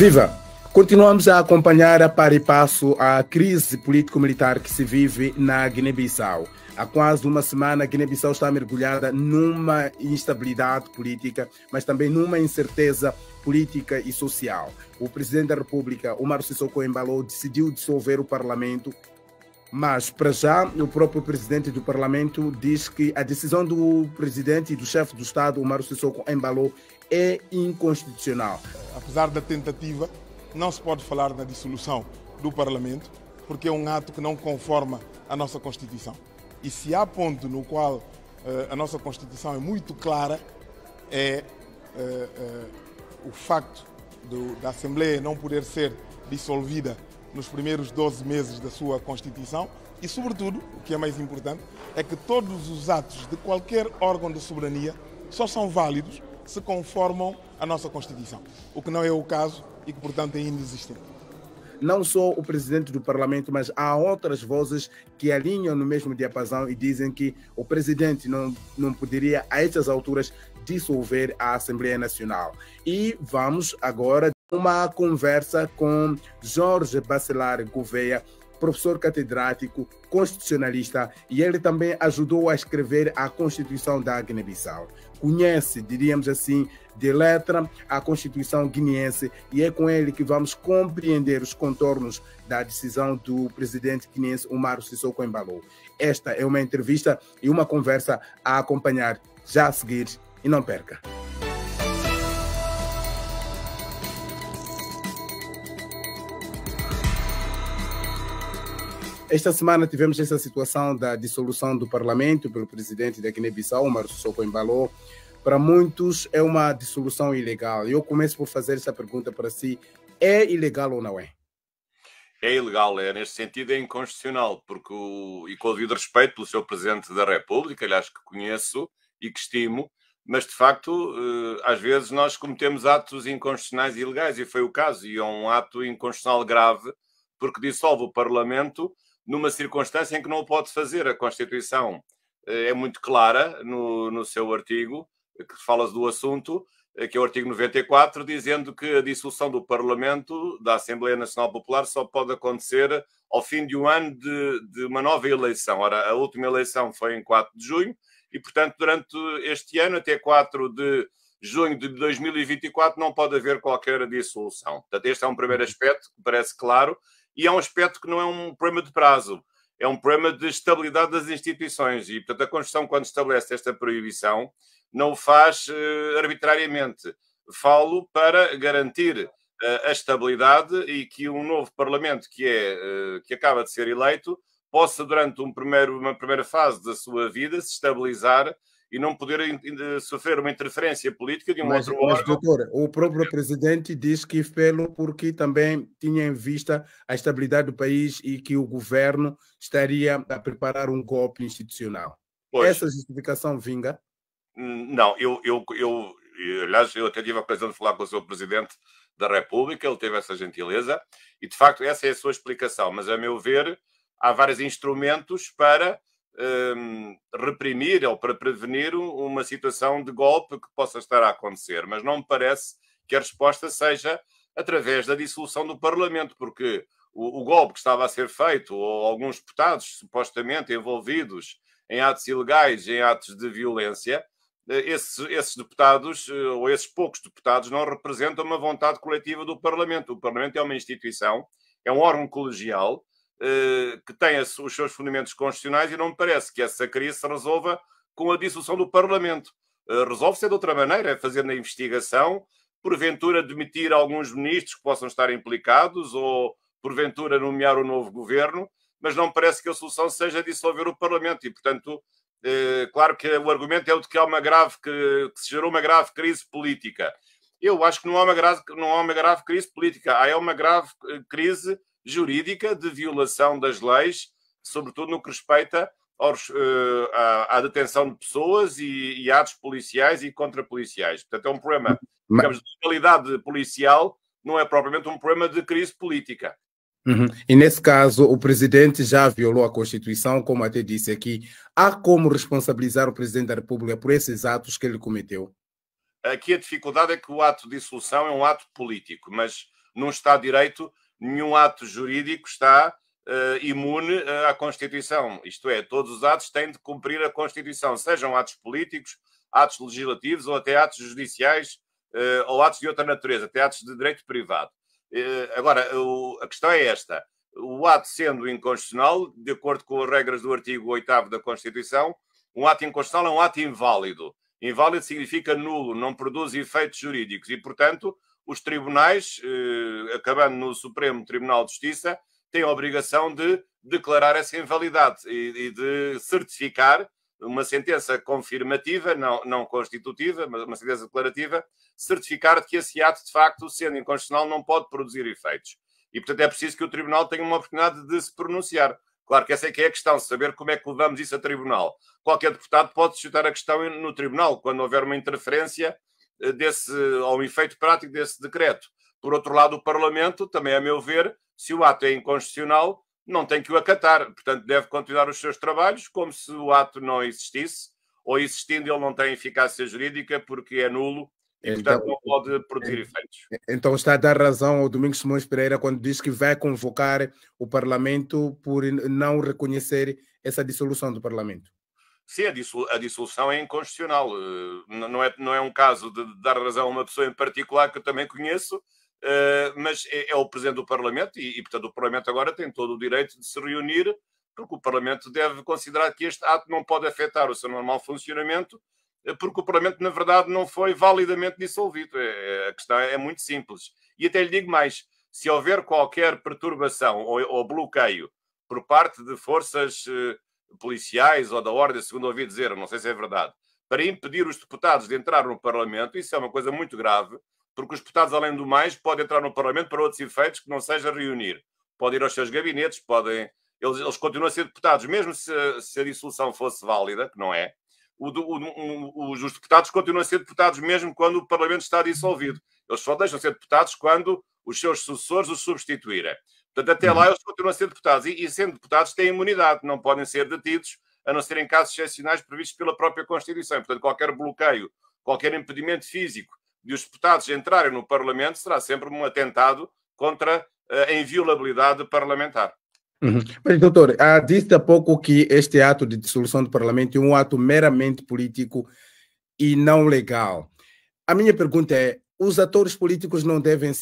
Viva! Continuamos a acompanhar a par e passo a crise político-militar que se vive na Guiné-Bissau. Há quase uma semana, a Guiné-Bissau está mergulhada numa instabilidade política, mas também numa incerteza política e social. O presidente da República, Umaro Sissoko Embalo, decidiu dissolver o parlamento, mas, para já, o próprio presidente do parlamento diz que a decisão do presidente e do chefe do Estado, Umaro Sissoko Embalo, é inconstitucional. Apesar da tentativa, não se pode falar na dissolução do Parlamento, porque é um ato que não conforma à nossa Constituição. E se há ponto no qual a nossa Constituição é muito clara, é o facto da Assembleia não poder ser dissolvida nos primeiros 12 meses da sua Constituição e, sobretudo, o que é mais importante, é que todos os atos de qualquer órgão de soberania só são válidos se conformam à nossa Constituição, o que não é o caso e que, portanto, é inexistente. Não só o presidente do parlamento, mas há outras vozes que alinham no mesmo diapasão e dizem que o presidente não poderia, a estas alturas, dissolver a Assembleia Nacional. E vamos agora uma conversa com Jorge Bacelar Gouveia, professor catedrático, constitucionalista, e ele também ajudou a escrever a Constituição da Guiné-Bissau. Conhece, diríamos assim, de letra a Constituição guineense, e é com ele que vamos compreender os contornos da decisão do presidente guineense Umaro Sissoko Embalo. Esta é uma entrevista e uma conversa a acompanhar já a seguir, e não perca. Esta semana tivemos essa situação da dissolução do parlamento pelo presidente da Guiné-Bissau, Umaro Sissoko Embalo. Para muitos é uma dissolução ilegal. Eu começo por fazer essa pergunta para si. É ilegal ou não é? É ilegal, neste sentido é inconstitucional, porque, e com o devido respeito pelo Sr. Presidente da República, aliás, que conheço e que estimo, mas de facto, às vezes nós cometemos atos inconstitucionais e ilegais, e foi o caso, e é um ato inconstitucional grave, porque dissolve o Parlamento numa circunstância em que não o pode fazer. A Constituição é muito clara no seu artigo, que fala do assunto, que é o artigo 94, dizendo que a dissolução do Parlamento, da Assembleia Nacional Popular, só pode acontecer ao fim de um ano de uma nova eleição. Ora, a última eleição foi em 4 de junho e, portanto, durante este ano, até 4 de junho de 2024, não pode haver qualquer dissolução. Portanto, este é um primeiro aspecto que parece claro e é um aspecto que não é um problema de prazo, é um problema de estabilidade das instituições e, portanto, a Constituição, quando estabelece esta proibição, não o faz arbitrariamente. Falo para garantir a estabilidade e que um novo Parlamento que acaba de ser eleito possa, durante uma primeira fase da sua vida, se estabilizar e não poder sofrer uma interferência política de um outro órgão. Mas, doutor, o próprio presidente diz que fê-lo porque também tinha em vista a estabilidade do país e que o governo estaria a preparar um golpe institucional. Pois. Essa justificação vinga? Não, aliás, eu até tive a ocasião de falar com o Sr. Presidente da República, ele teve essa gentileza, e de facto essa é a sua explicação, mas a meu ver há vários instrumentos para reprimir ou para prevenir uma situação de golpe que possa estar a acontecer, mas não me parece que a resposta seja através da dissolução do Parlamento, porque o golpe que estava a ser feito, ou alguns deputados supostamente envolvidos em atos ilegais, em atos de violência, esses deputados, ou esses poucos deputados, não representam uma vontade coletiva do Parlamento. O Parlamento é uma instituição, é um órgão colegial que tem os seus fundamentos constitucionais e não me parece que essa crise se resolva com a dissolução do Parlamento. Resolve-se de outra maneira, é fazendo a investigação, porventura demitir alguns ministros que possam estar implicados ou porventura nomear um novo governo, mas não me parece que a solução seja dissolver o Parlamento e, portanto, claro que o argumento é o de que há que se gerou uma grave crise política. Eu acho que não há uma grave crise política, há uma grave crise jurídica de violação das leis, sobretudo no que respeita à detenção de pessoas e atos policiais e contrapoliciais. Portanto, é um problema, digamos, de legalidade policial, não é propriamente um problema de crise política. Uhum. E nesse caso, o presidente já violou a Constituição, como até disse aqui. Há como responsabilizar o presidente da República por esses atos que ele cometeu? Aqui a dificuldade é que o ato de dissolução é um ato político, mas num Estado de Direito, nenhum ato jurídico está imune à Constituição. Isto é, todos os atos têm de cumprir a Constituição, sejam atos políticos, atos legislativos ou até atos judiciais ou atos de outra natureza, até atos de direito privado. Agora, a questão é esta. O ato sendo inconstitucional, de acordo com as regras do artigo 8º da Constituição, um ato inconstitucional é um ato inválido. Inválido significa nulo, não produz efeitos jurídicos e, portanto, os tribunais, acabando no Supremo Tribunal de Justiça, têm a obrigação de declarar essa invalidade e de certificar uma sentença confirmativa, não constitutiva, mas uma sentença declarativa, certificar de que esse ato, de facto, sendo inconstitucional, não pode produzir efeitos. E, portanto, é preciso que o Tribunal tenha uma oportunidade de se pronunciar. Claro que essa é que é a questão, saber como é que levamos isso a Tribunal. Qualquer deputado pode suscitar a questão no Tribunal, quando houver uma interferência ou um efeito prático desse decreto. Por outro lado, o Parlamento, também a meu ver, se o ato é inconstitucional, não tem que o acatar. Portanto, deve continuar os seus trabalhos como se o ato não existisse, ou existindo ele não tem eficácia jurídica porque é nulo e, portanto, não pode produzir efeitos. Então está a dar razão ao Domingos Simões Pereira quando diz que vai convocar o Parlamento por não reconhecer essa dissolução do Parlamento. Sim, a dissolução é inconstitucional. Não é um caso de dar razão a uma pessoa em particular que eu também conheço, mas é o Presidente do Parlamento e, portanto, o Parlamento agora tem todo o direito de se reunir, porque o Parlamento deve considerar que este ato não pode afetar o seu normal funcionamento, porque o Parlamento, na verdade, não foi validamente dissolvido. A questão é muito simples. E até lhe digo mais, se houver qualquer perturbação ou bloqueio por parte de forças policiais ou da ordem, segundo ouvi dizer, não sei se é verdade, para impedir os deputados de entrar no Parlamento, isso é uma coisa muito grave, porque os deputados, além do mais, podem entrar no Parlamento para outros efeitos que não seja reunir. Podem ir aos seus gabinetes, eles continuam a ser deputados, mesmo se a dissolução fosse válida, que não é, os deputados continuam a ser deputados mesmo quando o Parlamento está dissolvido. Eles só deixam de ser deputados quando os seus sucessores os substituírem. Portanto, até lá eles continuam a ser deputados. E sendo deputados têm imunidade, não podem ser detidos, a não ser em casos excepcionais previstos pela própria Constituição. Portanto, qualquer bloqueio, qualquer impedimento físico de os deputados entrarem no Parlamento será sempre um atentado contra a inviolabilidade parlamentar. Mas, doutor, disse há pouco que este ato de dissolução do Parlamento é um ato meramente político e não legal. A minha pergunta é, os atores políticos não devem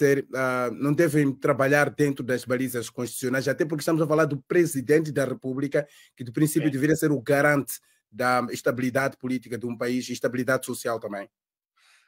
trabalhar dentro das balizas constitucionais, até porque estamos a falar do presidente da República, que de princípio deveria ser o garante da estabilidade política de um país e estabilidade social também.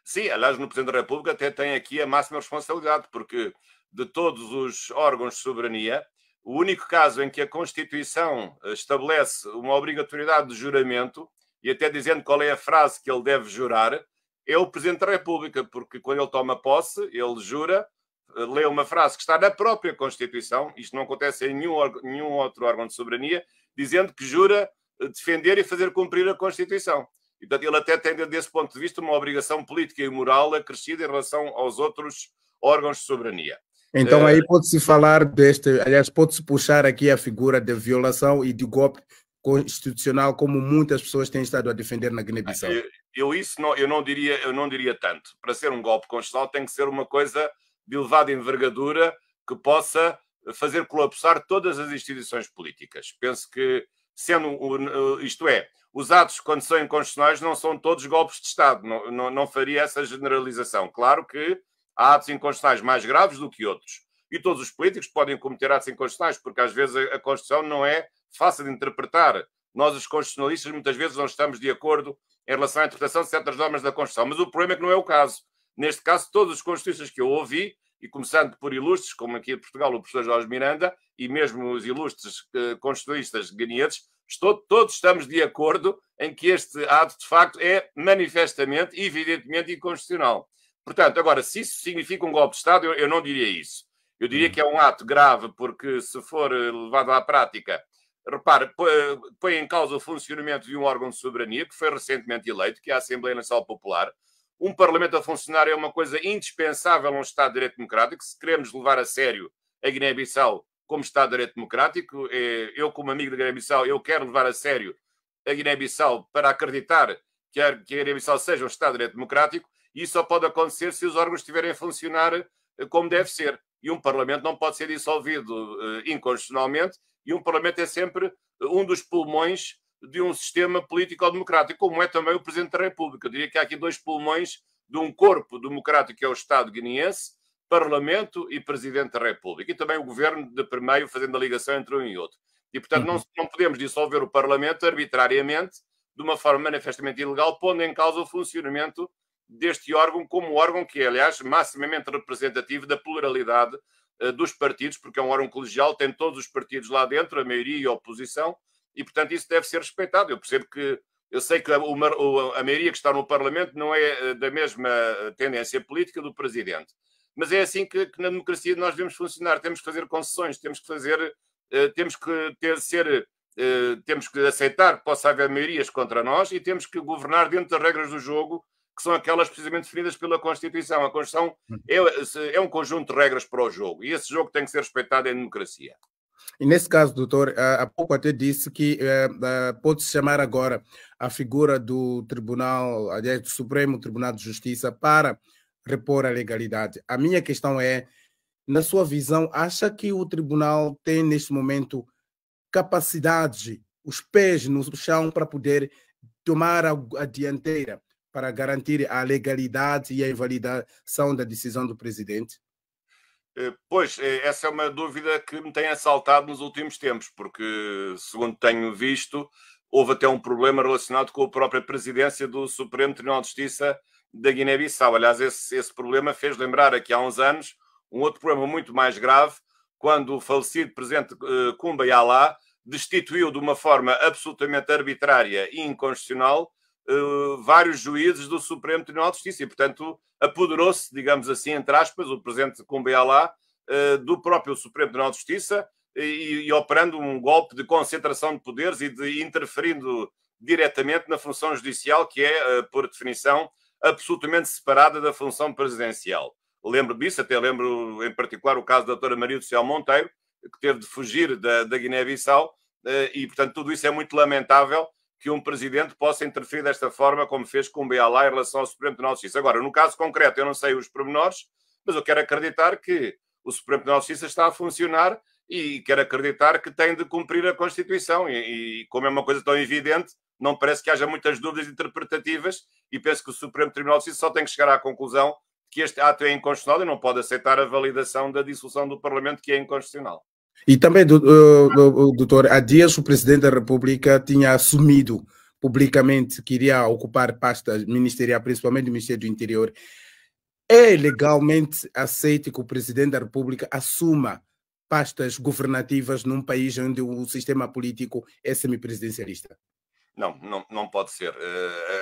Sim, aliás, no Presidente da República até tem aqui a máxima responsabilidade, porque de todos os órgãos de soberania, o único caso em que a Constituição estabelece uma obrigatoriedade de juramento, e até dizendo qual é a frase que ele deve jurar, é o Presidente da República, porque quando ele toma posse, ele jura, lê uma frase que está na própria Constituição, isto não acontece em nenhum outro órgão de soberania, dizendo que jura defender e fazer cumprir a Constituição. E, portanto, ele até tem, desse ponto de vista, uma obrigação política e moral acrescida em relação aos outros órgãos de soberania. Então aí pode-se falar aliás, pode-se puxar aqui a figura de violação e de golpe constitucional, como muitas pessoas têm estado a defender na Guiné-Bissau. Eu não diria tanto. Para ser um golpe constitucional tem que ser uma coisa de elevada envergadura que possa fazer colapsar todas as instituições políticas. Penso que, isto é, os atos, quando são inconstitucionais, não são todos golpes de Estado. Não faria essa generalização. Claro que há atos inconstitucionais mais graves do que outros. E todos os políticos podem cometer atos inconstitucionais, porque às vezes a Constituição não é fácil de interpretar. Nós, os constitucionalistas, muitas vezes não estamos de acordo em relação à interpretação de certas normas da Constituição. Mas o problema é que não é o caso. Neste caso, todos os constitucionalistas que eu ouvi, e começando por ilustres, como aqui em Portugal o professor Jorge Miranda, e mesmo os ilustres constitucionalistas guineenses, todos estamos de acordo em que este ato, de facto, é manifestamente, evidentemente, inconstitucional. Portanto, agora, se isso significa um golpe de Estado, eu não diria isso. Eu diria que é um ato grave, porque se for levado à prática, repare, põe em causa o funcionamento de um órgão de soberania que foi recentemente eleito, que é a Assembleia Nacional Popular. Um Parlamento a funcionar é uma coisa indispensável num Estado de Direito Democrático. Se queremos levar a sério a Guiné-Bissau como Estado de Direito Democrático, eu, como amigo da Guiné-Bissau, eu quero levar a sério a Guiné-Bissau para acreditar que a Guiné-Bissau seja um Estado de Direito Democrático. E isso só pode acontecer se os órgãos estiverem a funcionar como deve ser. e um Parlamento não pode ser dissolvido inconstitucionalmente, e um Parlamento é sempre um dos pulmões de um sistema político-democrático, como é também o Presidente da República. Eu diria que há aqui dois pulmões de um corpo democrático, que é o Estado guineense, Parlamento e Presidente da República. E também o Governo de primeiro, fazendo a ligação entre um e outro. E, portanto, não podemos dissolver o Parlamento arbitrariamente, de uma forma manifestamente ilegal, pondo em causa o funcionamento deste órgão como órgão que é, aliás, maximamente representativo da pluralidade dos partidos, porque é um órgão colegial, tem todos os partidos lá dentro, a maioria e a oposição, e, portanto, isso deve ser respeitado. Eu sei que a maioria que está no Parlamento não é da mesma tendência política do Presidente, mas é assim que na democracia nós devemos funcionar. Temos que fazer concessões, temos que aceitar que possa haver maiorias contra nós e temos que governar dentro das regras do jogo, que são aquelas precisamente definidas pela Constituição. A Constituição é um conjunto de regras para o jogo, e esse jogo tem que ser respeitado em democracia. E nesse caso, doutor, há pouco até disse que pode-se chamar agora a figura do Tribunal, aliás, do Supremo Tribunal de Justiça para repor a legalidade. A minha questão é, na sua visão, acha que o Tribunal tem neste momento capacidade, os pés no chão para poder tomar a dianteira para garantir a legalidade e a invalidação da decisão do presidente? Pois, essa é uma dúvida que me tem assaltado nos últimos tempos, porque, segundo tenho visto, houve até um problema relacionado com a própria presidência do Supremo Tribunal de Justiça da Guiné-Bissau. Aliás, esse problema fez lembrar aqui há uns anos um outro problema muito mais grave, quando o falecido presidente Kumbaya destituiu de uma forma absolutamente arbitrária e inconstitucional vários juízes do Supremo Tribunal de Justiça e, portanto, apoderou-se, digamos assim, entre aspas, o presidente Kumbaya do próprio Supremo Tribunal de Justiça e operando um golpe de concentração de poderes e de interferindo diretamente na função judicial, que é, por definição, absolutamente separada da função presidencial. Lembro disso, até lembro em particular o caso da doutora Maria do Céu Monteiro, que teve de fugir da Guiné-Bissau e, portanto, tudo isso é muito lamentável, que um presidente possa interferir desta forma, como fez com o Kumbaya em relação ao Supremo Tribunal de Justiça. Agora, no caso concreto, eu não sei os pormenores, mas eu quero acreditar que o Supremo Tribunal de Justiça está a funcionar e quero acreditar que tem de cumprir a Constituição. E como é uma coisa tão evidente, não parece que haja muitas dúvidas interpretativas e penso que o Supremo Tribunal de Justiça só tem que chegar à conclusão que este ato é inconstitucional e não pode aceitar a validação da dissolução do Parlamento, que é inconstitucional. E também, doutor, há dias o Presidente da República tinha assumido publicamente que iria ocupar pastas ministeriais, principalmente o Ministério do Interior. É legalmente aceito que o Presidente da República assuma pastas governativas num país onde o sistema político é semipresidencialista? Não pode ser.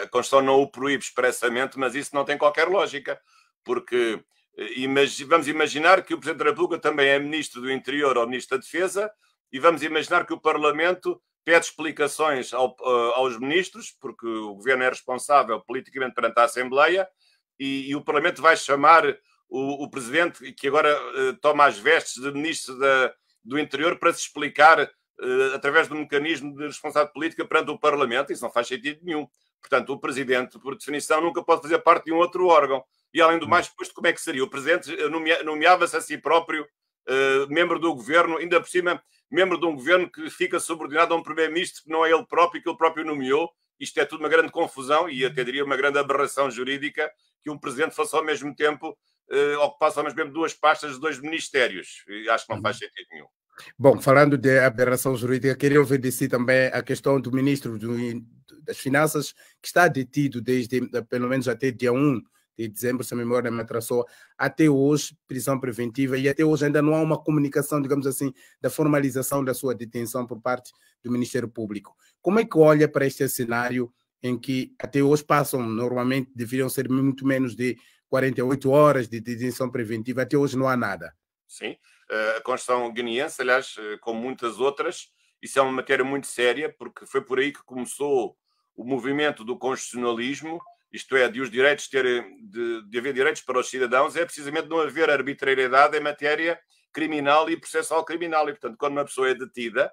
A Constituição não o proíbe expressamente, mas isso não tem qualquer lógica, porque vamos imaginar que o Presidente da República também é Ministro do Interior ou Ministro da Defesa e vamos imaginar que o Parlamento pede explicações aos ministros, porque o Governo é responsável politicamente perante a Assembleia e o Parlamento vai chamar o Presidente, que agora toma as vestes de Ministro do Interior, para se explicar através do mecanismo de responsabilidade política perante o Parlamento. Isso não faz sentido nenhum. Portanto, o Presidente, por definição, nunca pode fazer parte de um outro órgão. E, além do mais, depois, como é que seria? O Presidente nomeava-se a si próprio membro do Governo, ainda por cima, membro de um Governo que fica subordinado a um Primeiro-Ministro que não é ele próprio, que ele próprio nomeou. Isto é tudo uma grande confusão e até diria uma grande aberração jurídica que um Presidente fosse ao mesmo tempo, ocupasse ao mesmo tempo duas pastas de dois ministérios. E acho que não faz sentido nenhum. Bom, falando de aberração jurídica, queria ouvir de si também a questão do Ministro das Finanças, que está detido desde, pelo menos até dia 1 de dezembro, se a memória me atrasou, até hoje, prisão preventiva, e até hoje ainda não há uma comunicação, digamos assim, da formalização da sua detenção por parte do Ministério Público. Como é que olha para este cenário em que até hoje passam, normalmente deveriam ser muito menos de 48 horas de detenção preventiva, até hoje não há nada? Sim, a Constituição guineense, aliás, como muitas outras, isso é uma matéria muito séria, porque foi por aí que começou o movimento do constitucionalismo, isto é, de os direitos de haver direitos para os cidadãos, é precisamente não haver arbitrariedade em matéria criminal e processual criminal. E, portanto, quando uma pessoa é detida,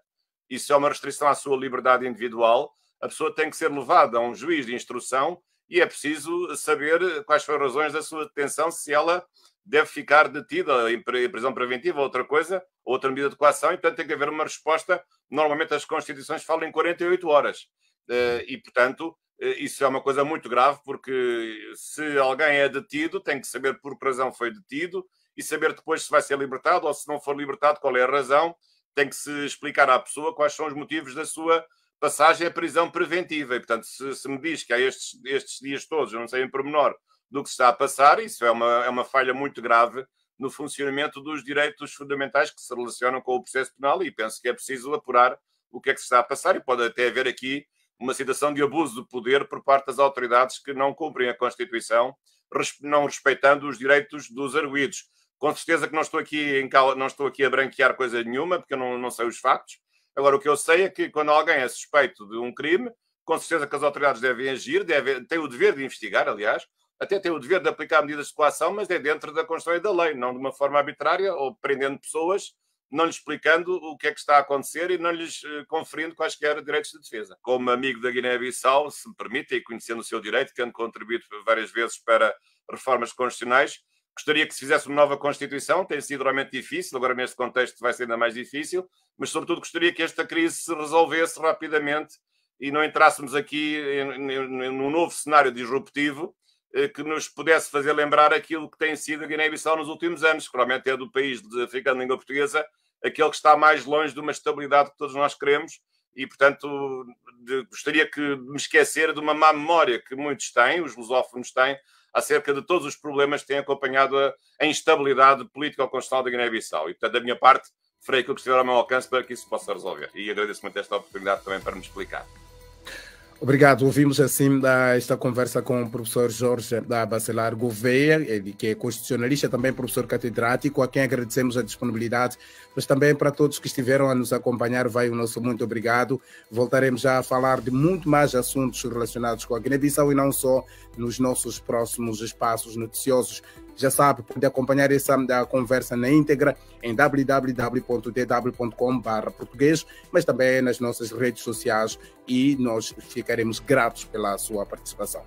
isso é uma restrição à sua liberdade individual, a pessoa tem que ser levada a um juiz de instrução e é preciso saber quais foram as razões da sua detenção, se ela deve ficar detido em prisão preventiva ou outra coisa, outra medida de coação, e, portanto, tem que haver uma resposta. Normalmente as Constituições falam em 48 horas. E, portanto, isso é uma coisa muito grave, porque se alguém é detido, tem que saber por que razão foi detido e saber depois se vai ser libertado, ou se não for libertado, qual é a razão. Tem que se explicar à pessoa quais são os motivos da sua passagem à prisão preventiva. E, portanto, se me diz que há estes dias todos, eu não sei em pormenor do que se está a passar, isso é uma falha muito grave no funcionamento dos direitos fundamentais que se relacionam com o processo penal, e penso que é preciso apurar o que é que se está a passar, e pode até haver aqui uma situação de abuso de poder por parte das autoridades que não cumprem a Constituição, não respeitando os direitos dos arguidos. Com certeza que não estou aqui a branquear coisa nenhuma, porque eu não sei os factos. Agora, o que eu sei é que quando alguém é suspeito de um crime, com certeza que as autoridades devem agir, têm o dever de investigar, aliás, até têm o dever de aplicar medidas de coação, mas é dentro da Constituição e da lei, não de uma forma arbitrária ou prendendo pessoas, não lhes explicando o que é que está a acontecer e não lhes conferindo quaisquer direitos de defesa. Como amigo da Guiné-Bissau, se me permite, e conhecendo o seu direito, tendo contribuído várias vezes para reformas constitucionais, gostaria que se fizesse uma nova Constituição. Tem sido realmente difícil, agora neste contexto vai ser ainda mais difícil, mas sobretudo gostaria que esta crise se resolvesse rapidamente e não entrássemos aqui num novo cenário disruptivo que nos pudesse fazer lembrar aquilo que tem sido a Guiné-Bissau nos últimos anos, que provavelmente é do país africano de língua portuguesa, aquele que está mais longe de uma estabilidade que todos nós queremos, e, portanto, gostaria de me esquecer de uma má memória que muitos têm, os lusófonos têm, acerca de todos os problemas que têm acompanhado a instabilidade político-constitucional da Guiné-Bissau. E, portanto, da minha parte, farei aquilo que estiver ao meu alcance para que isso se possa resolver. E agradeço muito esta oportunidade também para me explicar. Obrigado. Ouvimos assim esta conversa com o professor Jorge da Bacelar Gouveia, que é constitucionalista, também professor catedrático, a quem agradecemos a disponibilidade, mas também para todos que estiveram a nos acompanhar, vai o nosso muito obrigado. Voltaremos já a falar de muito mais assuntos relacionados com a Guiné-Bissau e não só nos nossos próximos espaços noticiosos. Já sabe, pode acompanhar essa conversa na íntegra em www.dw.com/português, mas também nas nossas redes sociais, e nós ficaremos gratos pela sua participação.